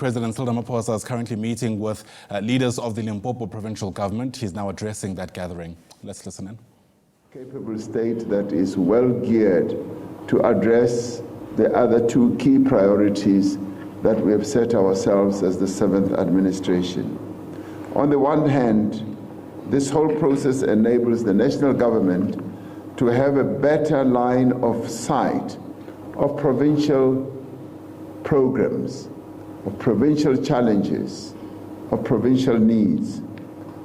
President Cyril Ramaphosa is currently meeting with leaders of the Limpopo Provincial government. He's now addressing that gathering. Let's listen in. Capable state that is well geared to address the other two key priorities that we have set ourselves as the 7th administration. On the one hand, this whole process enables the national government to have a better line of sight of provincial programs, of provincial challenges, of provincial needs.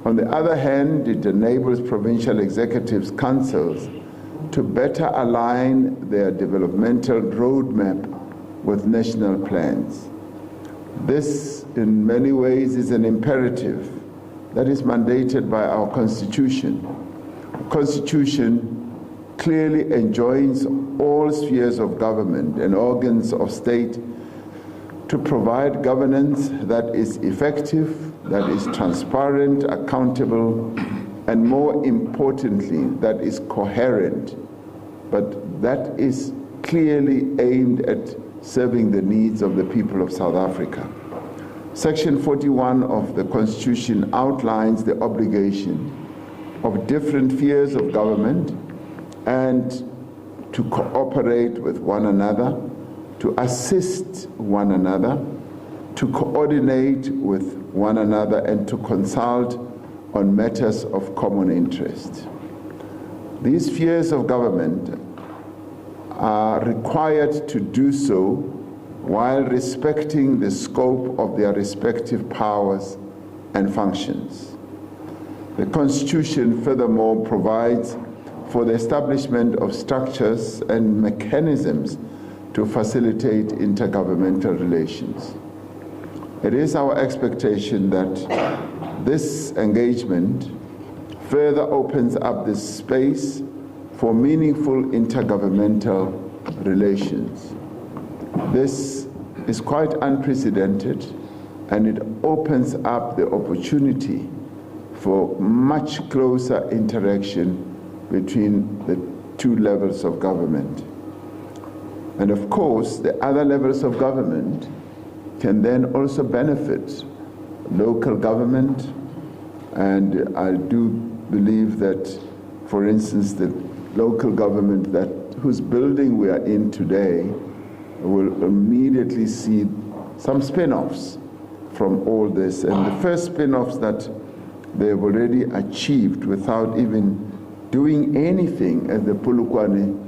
On the other hand, it enables provincial executives' councils to better align their developmental roadmap with national plans. This, in many ways, is an imperative that is mandated by our Constitution. The Constitution clearly enjoins all spheres of government and organs of state to provide governance that is effective, that is transparent, accountable, and more importantly, that is coherent, but that is clearly aimed at serving the needs of the people of South Africa. Section 41 of the Constitution outlines the obligation of different spheres of government and to cooperate with one another, to assist one another, to coordinate with one another, and to consult on matters of common interest. These spheres of government are required to do so while respecting the scope of their respective powers and functions. The Constitution furthermore provides for the establishment of structures and mechanisms to facilitate intergovernmental relations. It is our expectation that this engagement further opens up the space for meaningful intergovernmental relations. This is quite unprecedented, and it opens up the opportunity for much closer interaction between the two levels of government. And of course, the other levels of government can then also benefit local government, and I do believe that, for instance, the local government whose building we are in today will immediately see some spin-offs from all this. And the first spin-offs that they've already achieved without even doing anything at the Polokwane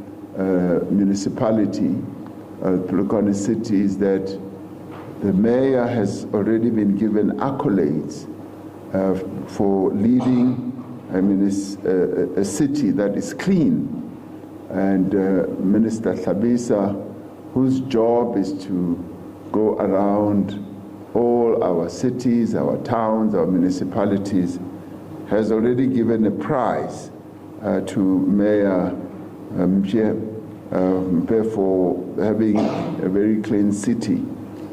municipality, Polokwane city, is that the mayor has already been given accolades for leading a city that is clean. And Minister Thabisa, whose job is to go around all our cities, our towns, our municipalities, has already given a prize to Mayor Mpe for having a very clean city.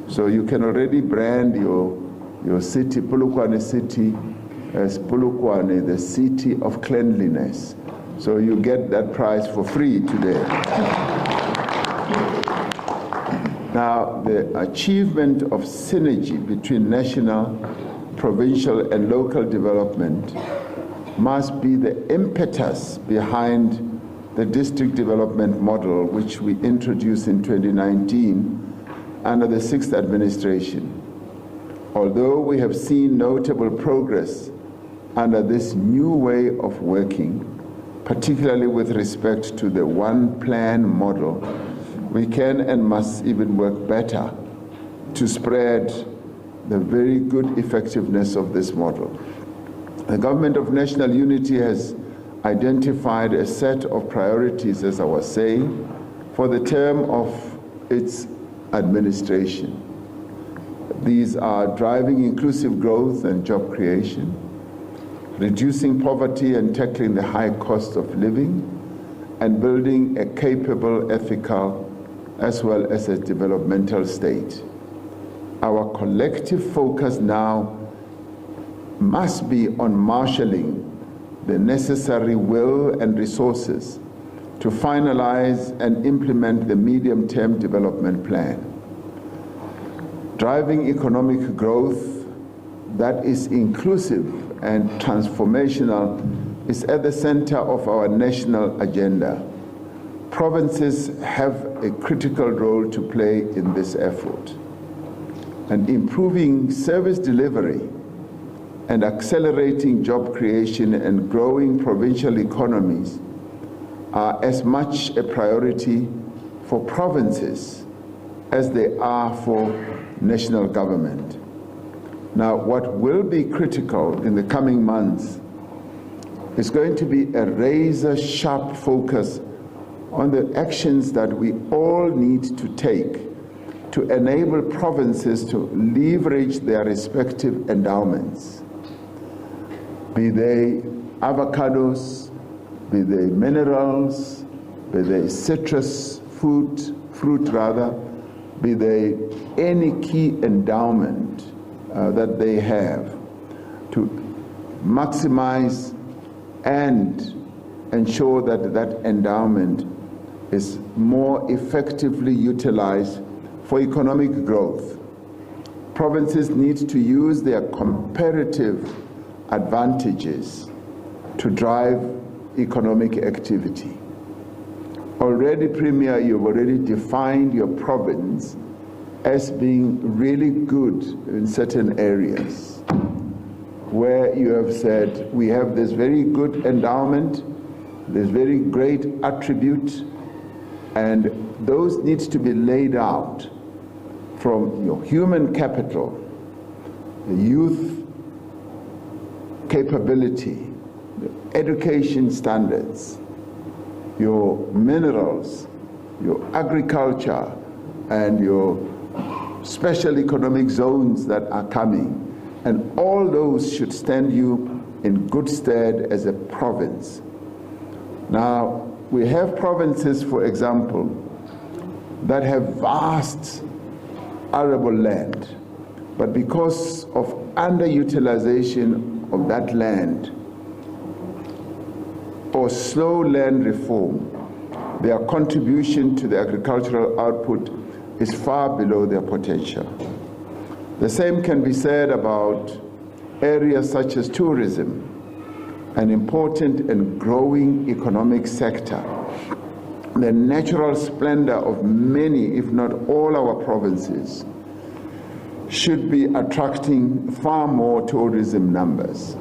So you can already brand your city, Polokwane city, as Polokwane, the city of cleanliness. So you get that prize for free today. Now, the achievement of synergy between national, provincial, and local development must be the impetus behind the district development model, which we introduced in 2019 under the 6th administration. Although we have seen notable progress under this new way of working, particularly with respect to the one plan model, we can and must even work better to spread the very good effectiveness of this model. The Government of National Unity has identified a set of priorities, as I was saying, for the term of its administration. These are driving inclusive growth and job creation, reducing poverty and tackling the high cost of living, and building a capable, ethical, as well as a developmental state. Our collective focus now must be on marshalling the necessary will and resources to finalize and implement the medium-term development plan. driving economic growth that is inclusive and transformational is at the center of our national agenda. Provinces have a critical role to play in this effort. And improving service delivery and accelerating job creation and growing provincial economies are as much a priority for provinces as they are for national government. Now, what will be critical in the coming months is going to be a razor-sharp focus on the actions that we all need to take to enable provinces to leverage their respective endowments, be they avocados, be they minerals, be they citrus fruit rather, be they any key endowment that they have, to maximize and ensure that that endowment is more effectively utilized for economic growth. Provinces need to use their comparative advantages to drive economic activity. Already, Premier, you've already defined your province as being really good in certain areas, where you have said we have this very good endowment, this very great attribute, and those need to be laid out from your human capital, the youth capability, the education standards, your minerals, your agriculture, and your special economic zones that are coming. And all those should stand you in good stead as a province. Now, we have provinces, for example, that have vast arable land, but because of underutilization of that land or slow land reform, their contribution to the agricultural output is far below their potential. The same can be said about areas such as tourism, an important and growing economic sector. The natural splendor of many, if not all our provinces, should be attracting far more tourism numbers.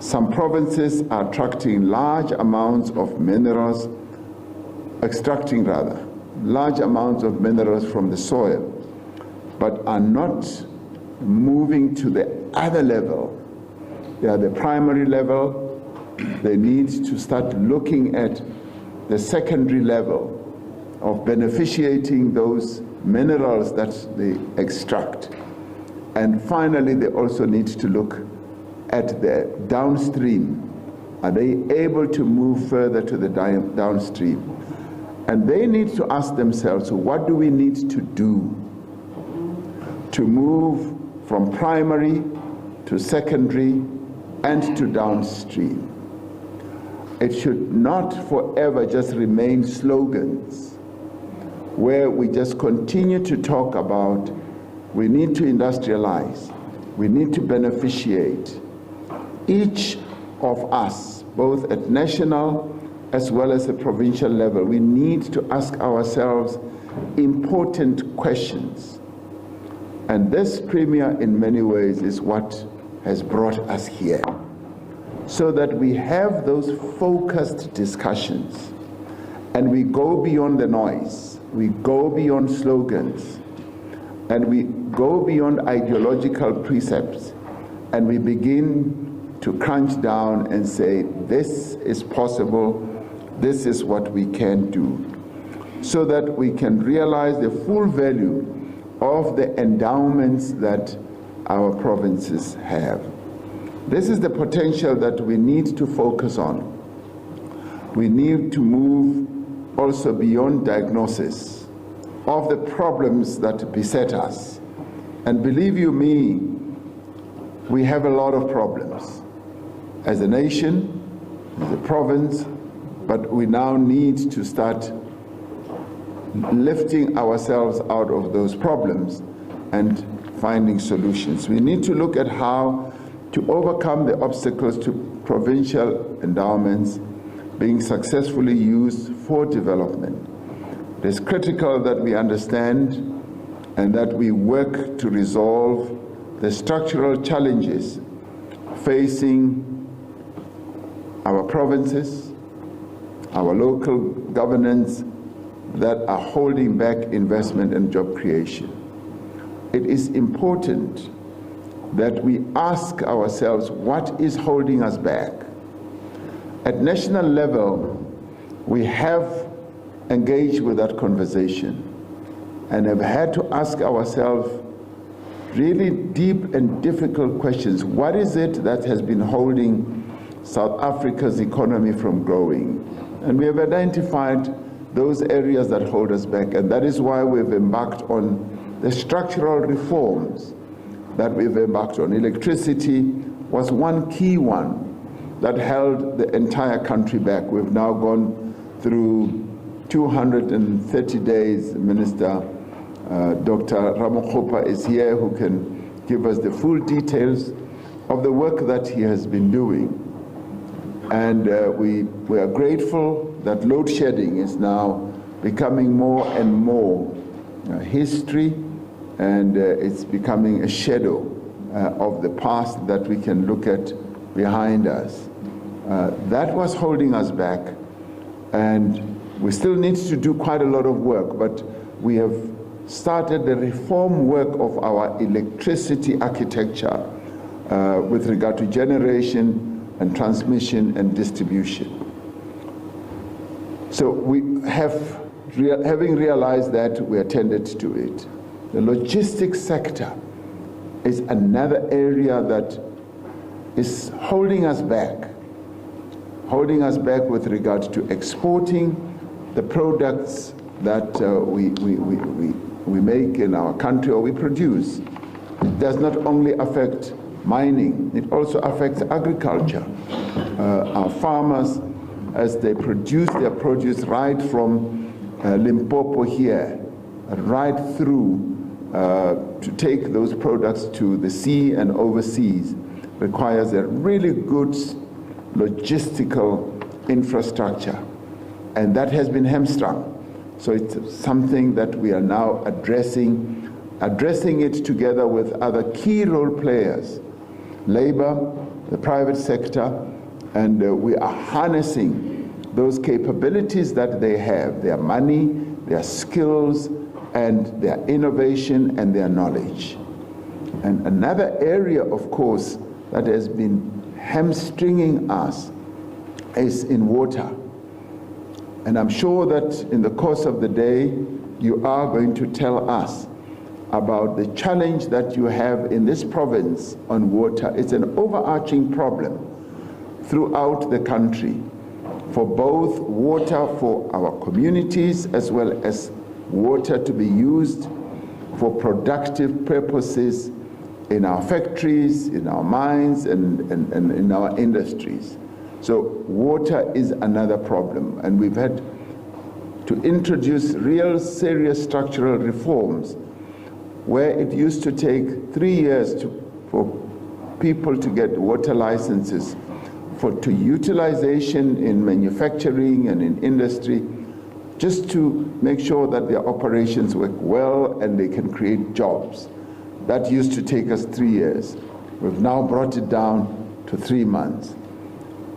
Some provinces are attracting large amounts of minerals, large amounts of minerals from the soil, but are not moving to the other level. They are the primary level. They need to start looking at the secondary level of beneficiating those minerals that they extract. And finally, they also need to look at the downstream. Are they able to move further to the downstream? And they need to ask themselves, what do we need to do to move from primary to secondary and to downstream? It should not forever just remain slogans where we just continue to talk about we need to industrialize, we need to beneficiate. Each of us, both at national as well as at provincial level, we need to ask ourselves important questions. And this, Premier, in many ways is what has brought us here, so that we have those focused discussions and we go beyond the noise, we go beyond slogans, and we go beyond ideological precepts, and we begin to crunch down and say, this is possible, this is what we can do, so that we can realize the full value of the endowments that our provinces have. This is the potential that we need to focus on. We need to move also beyond diagnosis of the problems that beset us. And believe you me, we have a lot of problems as a nation, as a province, but we now need to start lifting ourselves out of those problems and finding solutions. We need to look at how to overcome the obstacles to provincial endowments being successfully used for development. It is critical that we understand and that we work to resolve the structural challenges facing our provinces, our local governance, that are holding back investment and job creation. It is important that we ask ourselves what is holding us back. At national level, we have engaged with that conversation and have had to ask ourselves really deep and difficult questions. What is it that has been holding South Africa's economy from growing? And we have identified those areas that hold us back, and that is why we've embarked on the structural reforms that we've embarked on. Electricity was one key one that held the entire country back. We've now gone through 230 days. Minister Dr. Ramaphosa is here, who can give us the full details of the work that he has been doing. And we are grateful that load shedding is now becoming more and more history, and it's becoming a shadow of the past that we can look at behind us. That was holding us back, and we still need to do quite a lot of work, but we have started the reform work of our electricity architecture with regard to generation and transmission and distribution. So we have, having realized that, we attended to it. The logistics sector is another area that is holding us back with regard to exporting the products that we make in our country or we produce. It does not only affect mining, it also affects agriculture. Our farmers, as they produce their produce right from Limpopo here, right through to take those products to the sea and overseas, requires a really good logistical infrastructure, and that has been hamstrung. So it's something that we are now addressing it together with other key role players, labor, the private sector, and we are harnessing those capabilities that they have, their money, their skills, and their innovation and their knowledge. And another area, of course, that has been hamstringing us is in water. And I'm sure that in the course of the day, you are going to tell us about the challenge that you have in this province on water. It's an overarching problem throughout the country for both water for our communities as well as water to be used for productive purposes in our factories, in our mines, and in our industries. So water is another problem, and we've had to introduce real serious structural reforms where it used to take 3 years for people to get water licenses to utilization in manufacturing and in industry, just to make sure that their operations work well and they can create jobs. That used to take us 3 years. We've now brought it down to 3 months.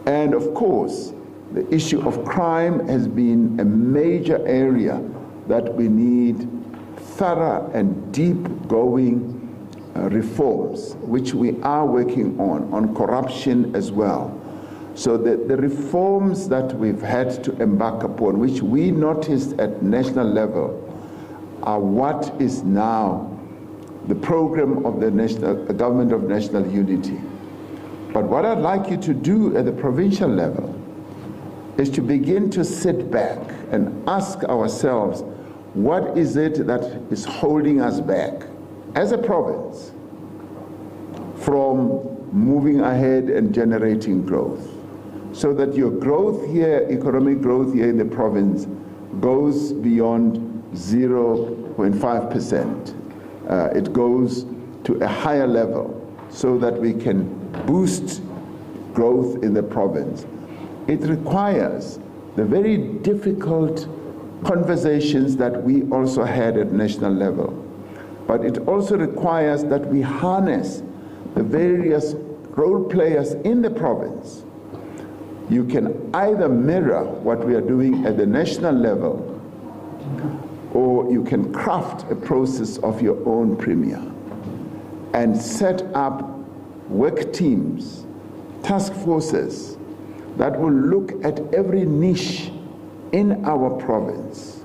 And of course, the issue of crime has been a major area that we need thorough and deep-going reforms, which we are working on corruption as well. So the reforms that we've had to embark upon, which we noticed at national level, are what is now the program of the Government of National Unity. But what I'd like you to do at the provincial level is to begin to sit back and ask ourselves, what is it that is holding us back as a province from moving ahead and generating growth, so that your growth here, economic growth here in the province, goes beyond 0.5%. it goes to a higher level so that we can boost growth in the province. It requires the very difficult conversations that we also had at national level. But it also requires that we harness the various role players in the province. You can either mirror what we are doing at the national level, or you can craft a process of your own premier and set up work teams, task forces that will look at every niche in our province.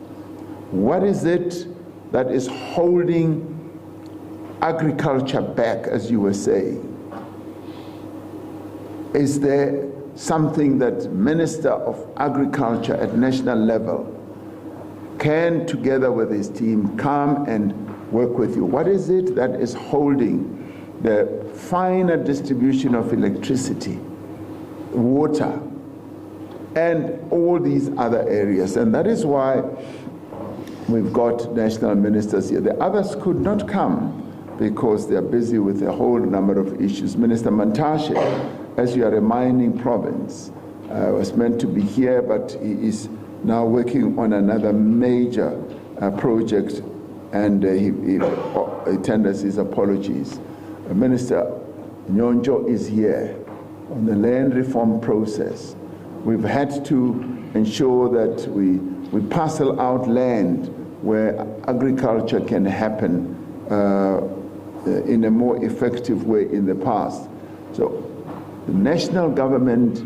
What is it that is holding agriculture back, as you were saying? Is there something that Minister of Agriculture at national level can, together with his team, come and work with you? What is it that is holding the finer distribution of electricity, water, and all these other areas? And that is why we've got national ministers here. The others could not come because they're busy with a whole number of issues. Minister Mantashe, as you are a mining province, was meant to be here, but he is now working on another major project, and he tenders his apologies. Minister Nyonjo is here on the land reform process. We've had to ensure that we parcel out land where agriculture can happen in a more effective way in the past. So the national government,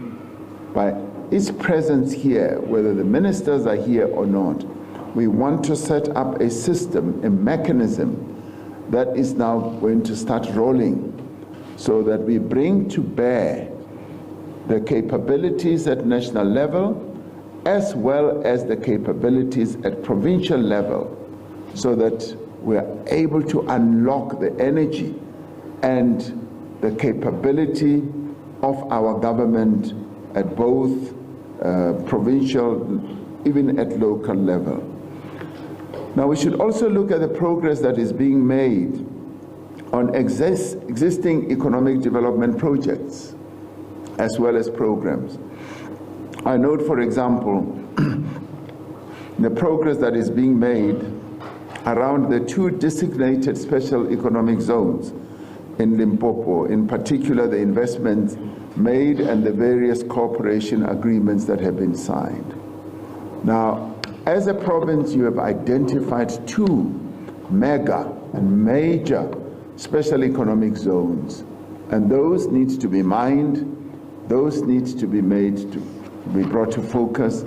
by its presence here, whether the ministers are here or not, we want to set up a system, a mechanism that is now going to start rolling so that we bring to bear the capabilities at national level as well as the capabilities at provincial level, so that we are able to unlock the energy and the capability of our government at both provincial, even at local level. Now, we should also look at the progress that is being made on existing economic development projects as well as programs. I note, for example, the progress that is being made around the 2 designated special economic zones in Limpopo, in particular the investments made and the various cooperation agreements that have been signed. Now, as a province, you have identified 2 mega and major special economic zones, and those need to be mined, those need to be made to be brought to focus.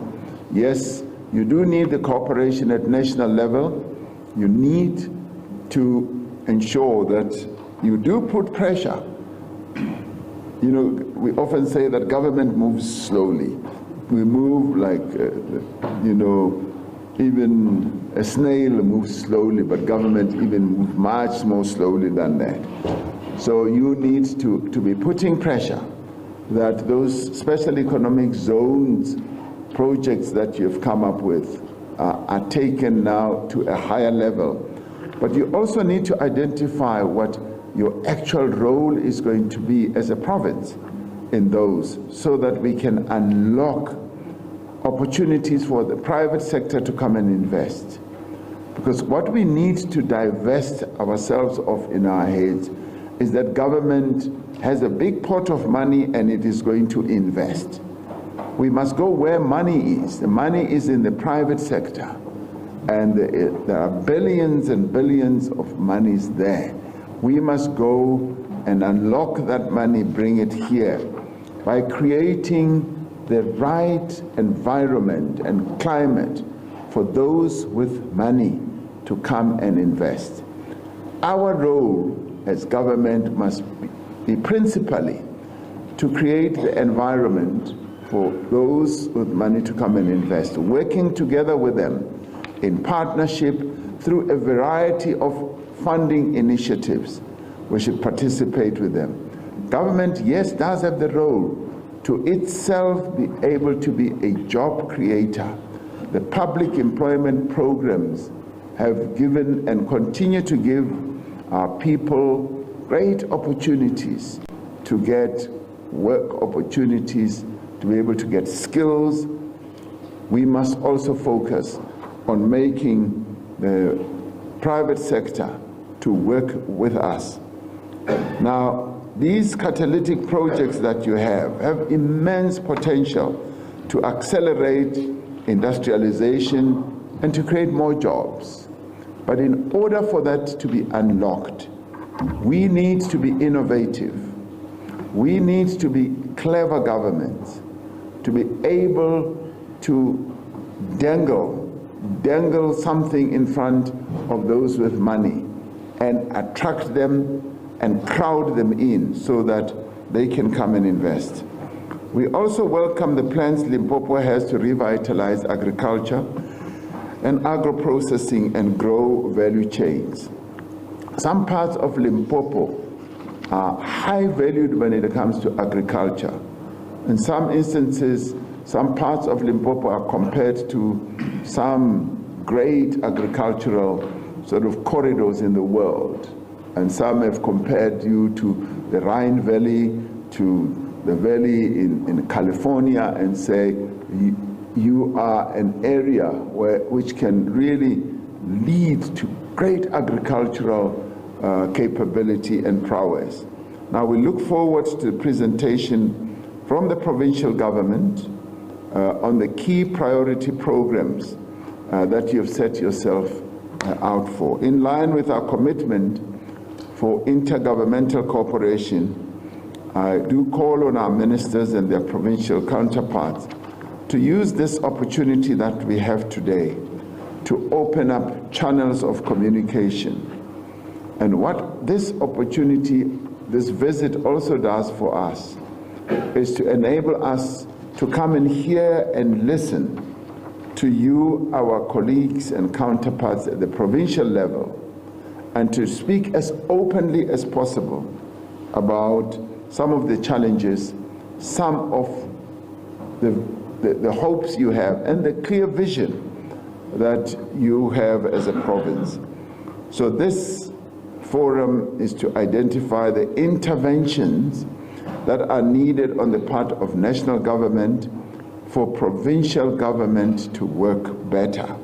Yes, you do need the cooperation at national level. You need to ensure that you do put pressure. You know, we often say that government moves slowly. We move like, you know, even a snail moves slowly, but government even moves much more slowly than that. So you need to be putting pressure that those special economic zones projects that you've come up with are taken now to a higher level. But you also need to identify what your actual role is going to be as a province in those, so that we can unlock opportunities for the private sector to come and invest. Because what we need to divest ourselves of in our heads is that government has a big pot of money and it is going to invest. We must go where money is. The money is in the private sector, and there are billions and billions of monies there. We must go and unlock that money, bring it here, by creating the right environment and climate for those with money to come and invest. Our role as government must be principally to create the environment for those with money to come and invest, working together with them in partnership through a variety of funding initiatives. We should participate with them. Government, yes, does have the role to itself be able to be a job creator. The public employment programs have given and continue to give our people great opportunities to get work opportunities, to be able to get skills. We must also focus on making the private sector to work with us. Now, these catalytic projects that you have immense potential to accelerate industrialization and to create more jobs. But in order for that to be unlocked, we need to be innovative. We need to be clever governments, to be able to dangle something in front of those with money and attract them and crowd them in so that they can come and invest. We also welcome the plans Limpopo has to revitalize agriculture and agro-processing and grow value chains. Some parts of Limpopo are high valued when it comes to agriculture. In some instances, some parts of Limpopo are compared to some great agricultural sort of corridors in the world. And some have compared you to the Rhine Valley, to the valley in California, and say you are an area which can really lead to great agricultural capability and prowess. Now we look forward to the presentation from the provincial government on the key priority programs that you've set yourself out for. In line with our commitment for intergovernmental cooperation, I do call on our ministers and their provincial counterparts to use this opportunity that we have today to open up channels of communication. And what this opportunity, this visit also does for us is to enable us to come and hear and listen to you, our colleagues and counterparts at the provincial level, and to speak as openly as possible about some of the challenges, some of the hopes you have, and the clear vision that you have as a province. So this forum is to identify the interventions that are needed on the part of national government for provincial government to work better.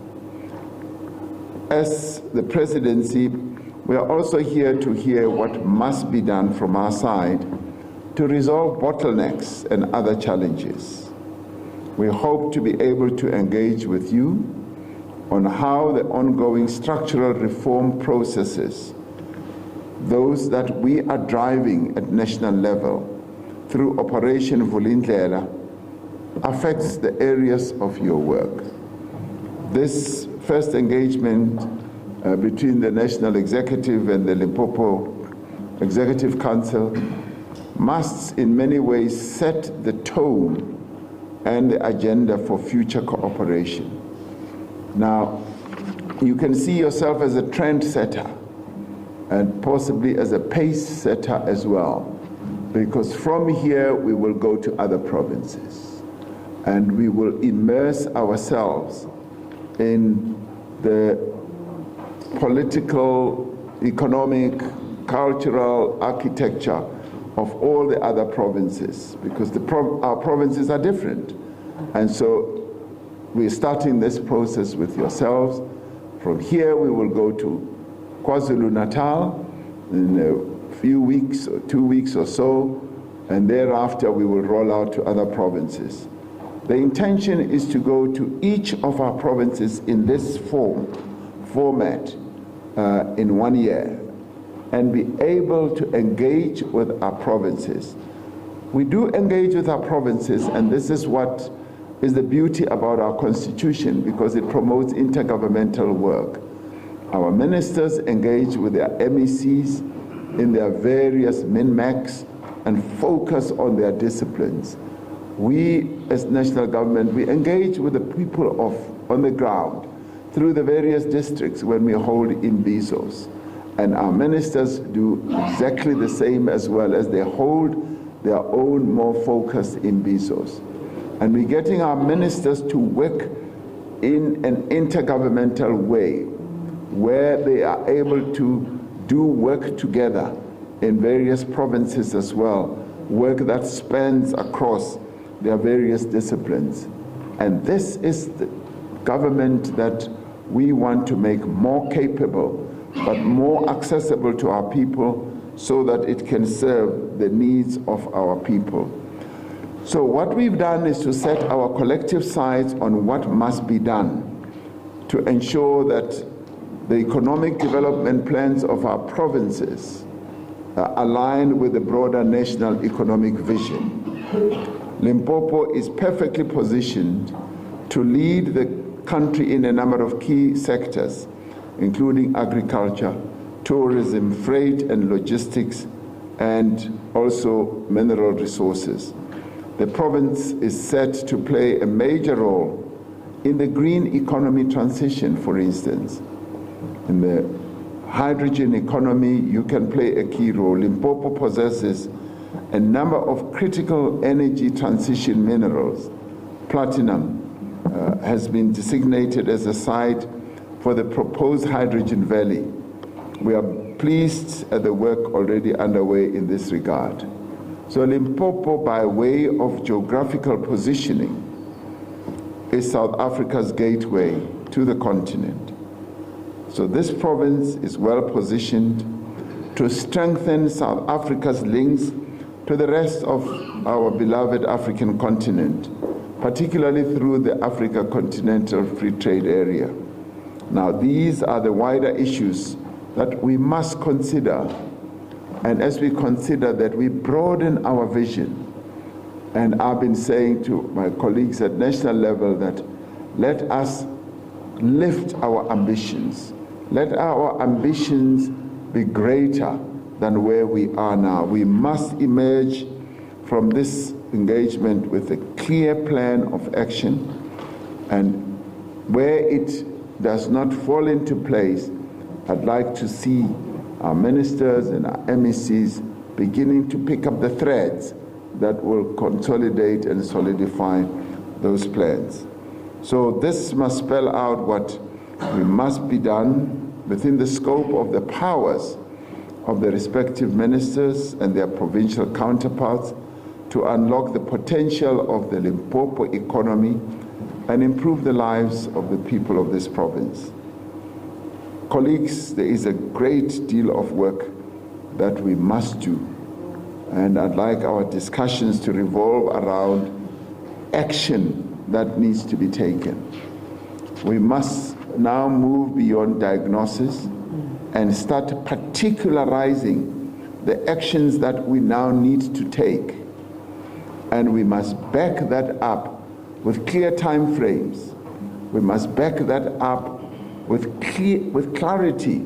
As the presidency, we are also here to hear what must be done from our side to resolve bottlenecks and other challenges. We hope to be able to engage with you on how the ongoing structural reform processes, those that we are driving at national level through Operation Vulindlela, affects the areas of your work. This first engagement between the National Executive and the Limpopo Executive Council must in many ways set the tone and the agenda for future cooperation. Now, you can see yourself as a trendsetter and possibly as a pace setter as well, because from here we will go to other provinces and we will immerse ourselves in the political, economic, cultural architecture of all the other provinces, because our provinces are different. And so we're starting this process with yourselves. From here we will go to KwaZulu-Natal in a few weeks, or 2 weeks or so, and thereafter we will roll out to other provinces. The intention is to go to each of our provinces in this format in 1 year, and be able to engage with our provinces. We do engage with our provinces, and this is what is the beauty about our constitution, because it promotes intergovernmental work. Our ministers engage with their MECs in their various min-macs and focus on their disciplines. We, as national government, we engage with the people on the ground through the various districts when we hold imbizos. And our ministers do exactly the same, as well as they hold their own more focused imbizos. And we're getting our ministers to work in an intergovernmental way, where they are able to do work together in various provinces as well, work that spans across their various disciplines. And this is the government that we want to make more capable, but more accessible to our people so that it can serve the needs of our people. So what we've done is to set our collective sights on what must be done to ensure that the economic development plans of our provinces align with the broader national economic vision. Limpopo is perfectly positioned to lead the country in a number of key sectors, including agriculture, tourism, freight and logistics, and also mineral resources. The province is set to play a major role in the green economy transition, for instance. In the hydrogen economy, you can play a key role. Limpopo possesses a number of critical energy transition minerals. Platinum has been designated as a site for the proposed hydrogen valley. We are pleased at the work already underway in this regard. So Limpopo, by way of geographical positioning, is South Africa's gateway to the continent. So this province is well positioned to strengthen South Africa's links to the rest of our beloved African continent, particularly through the Africa Continental Free Trade Area. Now, these are the wider issues that we must consider, and as we consider that, we broaden our vision. And I've been saying to my colleagues at national level that let us lift our ambitions. Let our ambitions be greater than where we are now. We must emerge from this engagement with a clear plan of action, and where it does not fall into place, I'd like to see our ministers and our MECs beginning to pick up the threads that will consolidate and solidify those plans. So this must spell out what we must be done within the scope of the powers of the respective ministers and their provincial counterparts to unlock the potential of the Limpopo economy and improve the lives of the people of this province. Colleagues, there is a great deal of work that we must do, and I'd like our discussions to revolve around action that needs to be taken. We must now move beyond diagnosis and start particularizing the actions that we now need to take. And we must back that up with clear time frames. We must back that up with clarity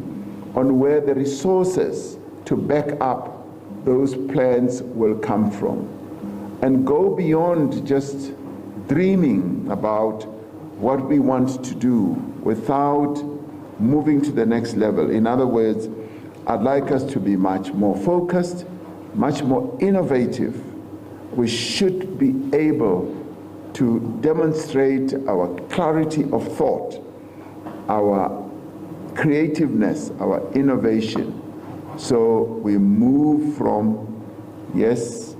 on where the resources to back up those plans will come from. And go beyond just dreaming about what we want to do without moving to the next level. In other words, I'd like us to be much more focused, much more innovative. We should be able to demonstrate our clarity of thought, our creativeness, our innovation. So we move from, yes,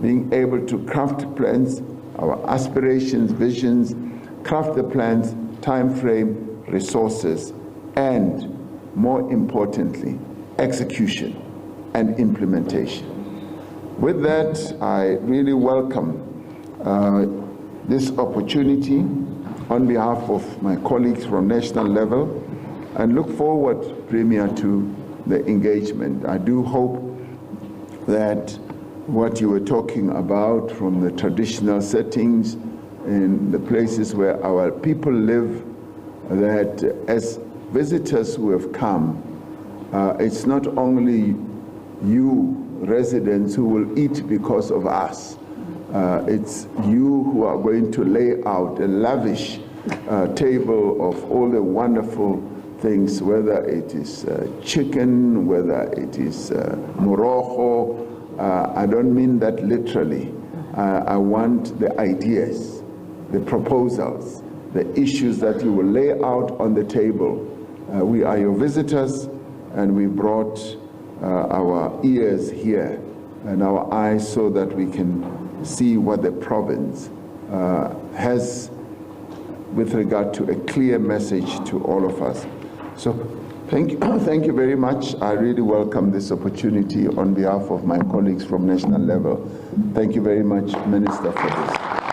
being able to craft plans, our aspirations, visions, craft the plans, time frame, resources, and more importantly, execution and implementation. With that, I really welcome this opportunity on behalf of my colleagues from national level, and look forward, Premier, to the engagement. I do hope that what you were talking about from the traditional settings in the places where our people live, that as visitors who have come, it's not only you residents who will eat because of us. It's you who are going to lay out a lavish table of all the wonderful things, whether it is chicken, whether it is morojo. I don't mean that literally. I want the ideas, the proposals, the issues that you will lay out on the table. We are your visitors, and we brought our ears here and our eyes so that we can see what the province has with regard to a clear message to all of us. So thank you very much. I really welcome this opportunity on behalf of my colleagues from national level. Thank you very much, Minister, for this.